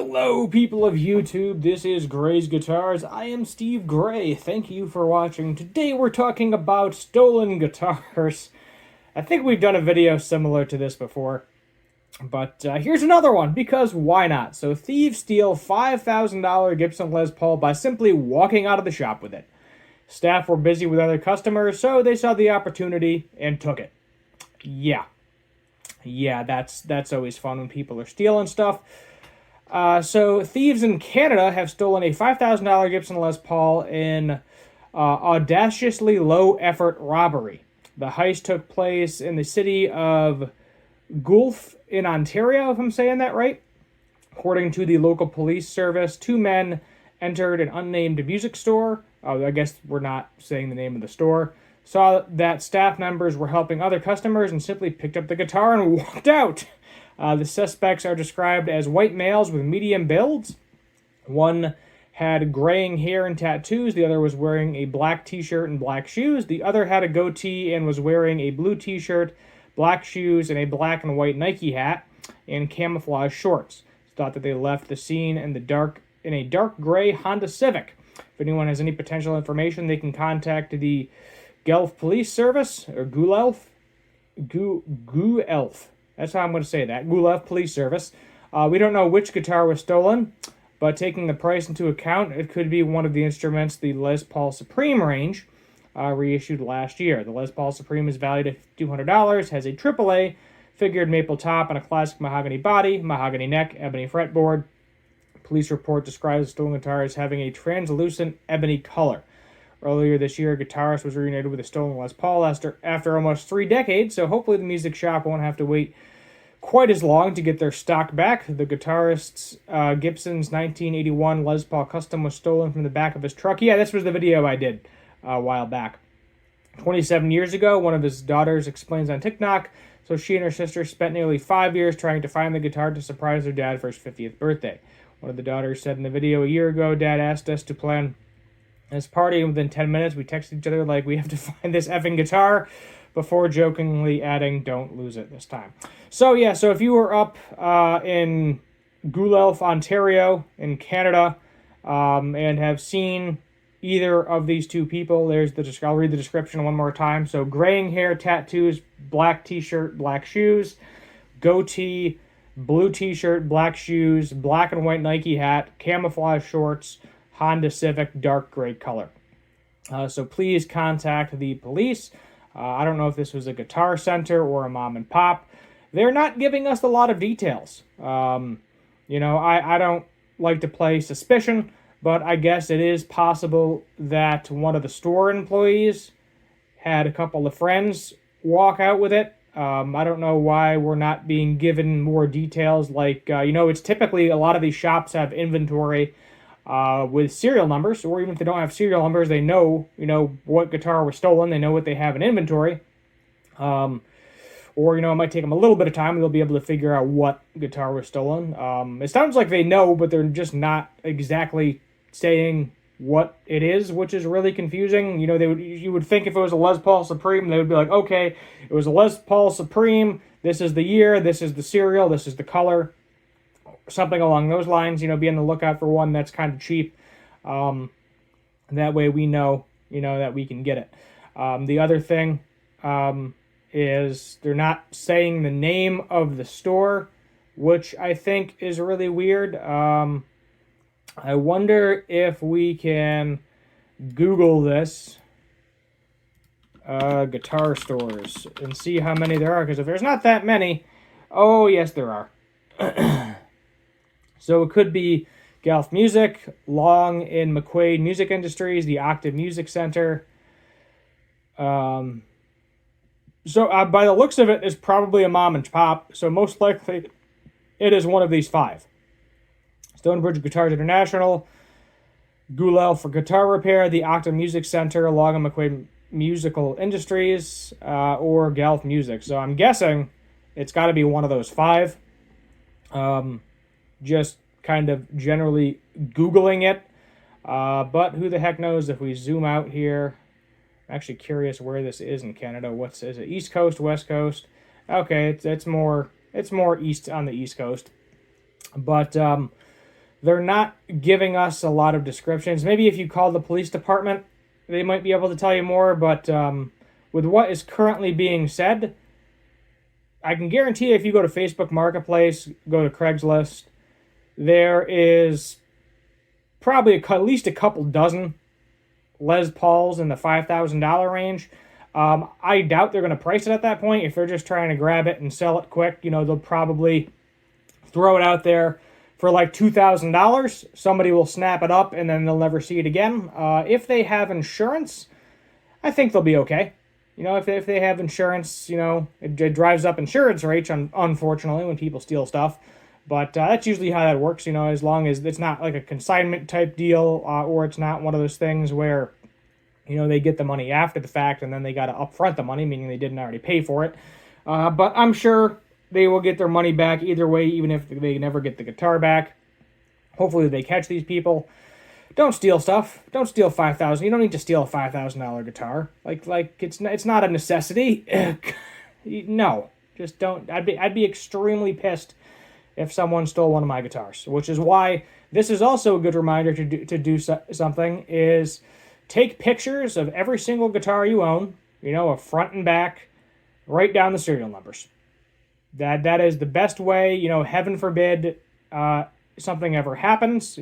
Hello, people of YouTube. This is Gray's Guitars. I am Steve Gray. Thank you for watching. Today we're talking about stolen guitars. I think we've done a video similar to this before, but here's another one, because why not? So thieves steal $5,000 Gibson Les Paul by simply walking out of the shop with it. Staff were busy with other customers, so they saw the opportunity and took it. Yeah, that's always fun when people are stealing stuff. So thieves in Canada have stolen a $5,000 Gibson Les Paul in audaciously low-effort robbery. The heist took place in the city of Guelph in Ontario, if I'm saying that right. According to the local police service, two men entered an unnamed music store. I guess we're not saying the name of the store. Saw that staff members were helping other customers and simply picked up the guitar and walked out. The suspects are described as white males with medium builds. One had graying hair and tattoos. The other was wearing a black t-shirt and black shoes. The other had a goatee and was wearing a blue t-shirt, black shoes, and a black and white Nike hat and camouflage shorts. It's thought that they left the scene in a dark gray Honda Civic. If anyone has any potential information, they can contact the Guelph Police Service, or Guelph. That's how I'm going to say that. Guelph Police Service. We don't know which guitar was stolen, but taking the price into account, it could be one of the instruments the Les Paul Supreme range reissued last year. The Les Paul Supreme is valued at $200, has a AAA figured maple top and a classic mahogany body, mahogany neck, ebony fretboard. Police report describes the stolen guitar as having a translucent ebony color. Earlier this year, a guitarist was reunited with a stolen Les Paul after almost 3 decades, so hopefully the music shop won't have to wait quite as long to get their stock back. The guitarist's Gibson's 1981 Les Paul Custom was stolen from the back of his truck. Yeah, this was the video I did a while back. 27 years ago, one of his daughters explains on TikTok, so she and her sister spent nearly 5 years trying to find the guitar to surprise their dad for his 50th birthday. One of the daughters said in the video, "A year ago, Dad asked us to plan this party, and within 10 minutes, we texted each other like, we have to find this effing guitar," before jokingly adding, "Don't lose it this time." So, yeah, so if you were up in Guelph, Ontario, in Canada, and have seen either of these two people, I'll read the description one more time. So, graying hair, tattoos, black t-shirt, black shoes, goatee, blue t-shirt, black shoes, black and white Nike hat, camouflage shorts, Honda Civic, dark gray color. So please contact the police. I don't know if this was a guitar center or a mom and pop. They're not giving us a lot of details. I don't like to play suspicion, but I guess it is possible that one of the store employees had a couple of friends walk out with it. I don't know why we're not being given more details. Like, it's typically a lot of these shops have inventory with serial numbers, or even if they don't have serial numbers, they know, what guitar was stolen. They know what they have in inventory. Or, it might take them a little bit of time, and they'll be able to figure out what guitar was stolen. It sounds like they know, but they're just not exactly saying what it is, which is really confusing. You would think if it was a Les Paul Supreme, they would be like, okay, it was a Les Paul Supreme, this is the year, this is the serial, this is the color, something along those lines. Be on the lookout for one that's kind of cheap. That way we know, that we can get it. The other thing is they're not saying the name of the store, which I think is really weird. I wonder if we can Google this, guitar stores, and see how many there are, because if there's not that many, oh yes there are. So it could be Guelph Music, Long in McQuaid Music Industries, the Octave Music Center. So by the looks of it, it's probably a mom and pop, so most likely it is one of these 5. Stonebridge Guitars International, Guelph for guitar repair, the Octave Music Center, Long and McQuaid Musical Industries, or Guelph Music. So I'm guessing it's got to be one of those 5. Just kind of generally Googling it. But who the heck knows if we zoom out here. I'm actually curious where this is in Canada. Is it East Coast, West Coast? Okay, it's more east on the East Coast. But they're not giving us a lot of descriptions. Maybe if you call the police department, they might be able to tell you more, but with what is currently being said, I can guarantee you if you go to Facebook Marketplace, go to Craigslist, there is probably at least a couple dozen Les Pauls in the $5,000 range. I doubt they're going to price it at that point. If they're just trying to grab it and sell it quick, they'll probably throw it out there for like $2,000. Somebody will snap it up and then they'll never see it again. If they have insurance, I think they'll be okay. If they have insurance, it drives up insurance rates, unfortunately, when people steal stuff. But that's usually how that works, as long as it's not like a consignment type deal, or it's not one of those things where, they get the money after the fact and then they got to upfront the money, meaning they didn't already pay for it. But I'm sure they will get their money back either way, even if they never get the guitar back. Hopefully they catch these people. Don't steal stuff. Don't steal $5,000. You don't need to steal a $5,000 guitar. Like it's not a necessity. No, just don't. I'd be extremely pissed if someone stole one of my guitars, which is why this is also a good reminder to do something, is take pictures of every single guitar you own, a front and back, write down the serial numbers. That is the best way, heaven forbid something ever happens,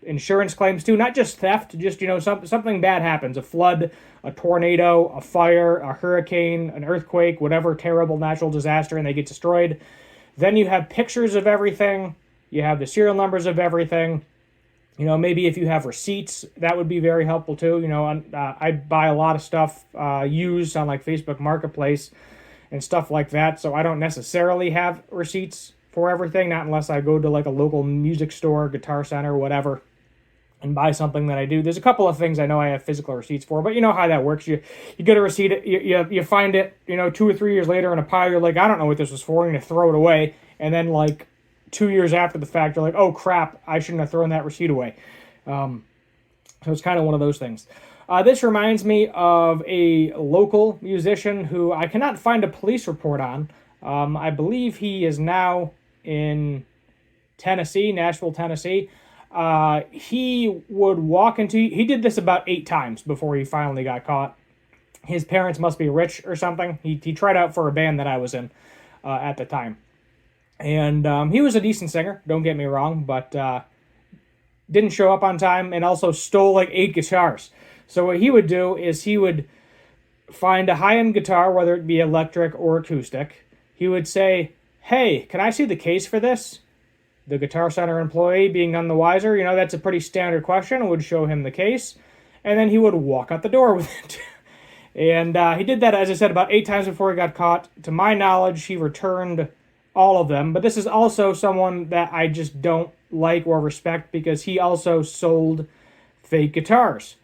insurance claims too, not just theft, just, something bad happens, a flood, a tornado, a fire, a hurricane, an earthquake, whatever terrible natural disaster, and they get destroyed. Then you have pictures of everything. You have the serial numbers of everything. Maybe if you have receipts, that would be very helpful too. I buy a lot of stuff used on like Facebook Marketplace and stuff like that. So I don't necessarily have receipts for everything, not unless I go to like a local music store, guitar center, whatever, and buy something that I do. There's a couple of things I know I have physical receipts for, but you know how that works. You get a receipt, you find it, 2 or 3 years later in a pile, you're like, I don't know what this was for, and you throw it away, and then like 2 years after the fact, you're like, oh crap, I shouldn't have thrown that receipt away. So it's kind of one of those things. This reminds me of a local musician who I cannot find a police report on. I believe he is now in Tennessee, Nashville, Tennessee. He would walk into... He did this about 8 times before he finally got caught. His parents must be rich or something. He tried out for a band that I was in at the time. And he was a decent singer, don't get me wrong, but didn't show up on time and also stole like 8 guitars. So what he would do is he would find a high-end guitar, whether it be electric or acoustic. He would say, hey, can I see the case for this? The Guitar Center employee, being none the wiser, that's a pretty standard question, would show him the case, and then he would walk out the door with it. And he did that, as I said, about 8 times before he got caught. To my knowledge, he returned all of them, but this is also someone that I just don't like or respect because he also sold fake guitars.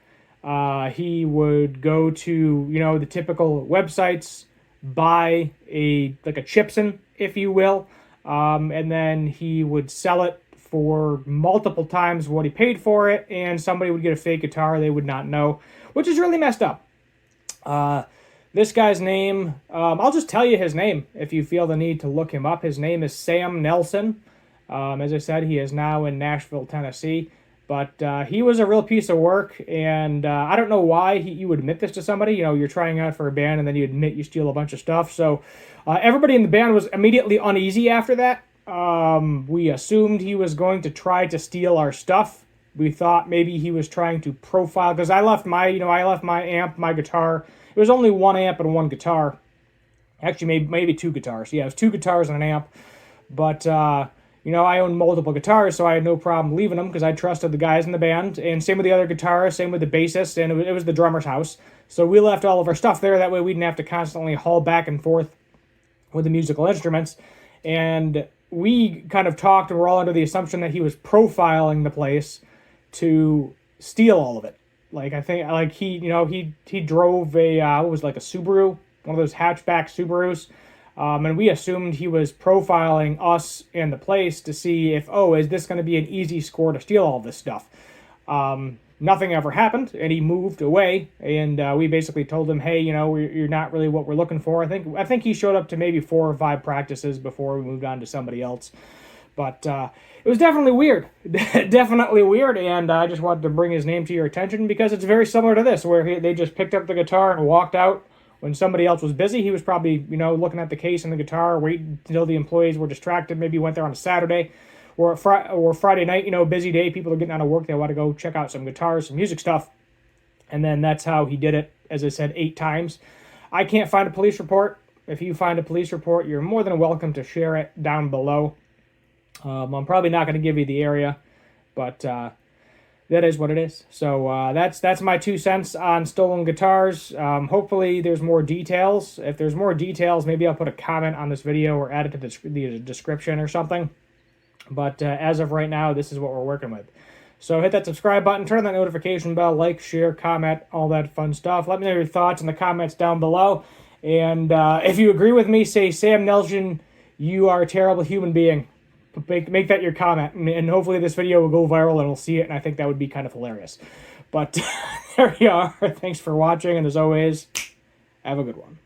He would go to, the typical websites, buy a Gibson, if you will, and then he would sell it for multiple times what he paid for it, and somebody would get a fake guitar they would not know, which is really messed up. This guy's name, I'll just tell you his name if you feel the need to look him up. His name is Sam Nelson. As I said, he is now in Nashville, Tennessee. But he was a real piece of work, and I don't know why you would admit this to somebody. You're trying out for a band, and then you admit you steal a bunch of stuff. So everybody in the band was immediately uneasy after that. We assumed he was going to try to steal our stuff. We thought maybe he was trying to profile, because I left my amp, my guitar. It was only 1 amp and 1 guitar. Actually, maybe 2 guitars. Yeah, it was 2 guitars and an amp. But I owned multiple guitars, so I had no problem leaving them because I trusted the guys in the band. And same with the other guitarists, same with the bassist, and it was the drummer's house. So we left all of our stuff there. That way we didn't have to constantly haul back and forth with the musical instruments. And we kind of talked, and we're all under the assumption that he was profiling the place to steal all of it. Like, I think, like, he drove a Subaru, one of those hatchback Subarus. And we assumed he was profiling us and the place to see if, is this going to be an easy score to steal all this stuff? Nothing ever happened, and he moved away, and we basically told him, hey, you're not really what we're looking for. I think he showed up to maybe 4 or 5 practices before we moved on to somebody else. But it was definitely weird. Definitely weird, and I just wanted to bring his name to your attention because it's very similar to this, where they just picked up the guitar and walked out when somebody else was busy. He was probably, looking at the case and the guitar, waiting until the employees were distracted. Maybe went there on a Saturday or Friday night, busy day. People are getting out of work. They want to go check out some guitars, some music stuff. And then that's how he did it, as I said, 8 times. I can't find a police report. If you find a police report, you're more than welcome to share it down below. I'm probably not going to give you the area, but that is what it is. So that's my 2 cents on stolen guitars. Hopefully there's more details. If there's more details, maybe I'll put a comment on this video or add it to the description or something. But as of right now, this is what we're working with. So hit that subscribe button, turn on that notification bell, like, share, comment, all that fun stuff. Let me know your thoughts in the comments down below. And if you agree with me, say, Sam Nelson, you are a terrible human being. Make that your comment, and hopefully this video will go viral and we'll see it, and I think that would be kind of hilarious. But there you are. Thanks for watching, and as always, have a good one.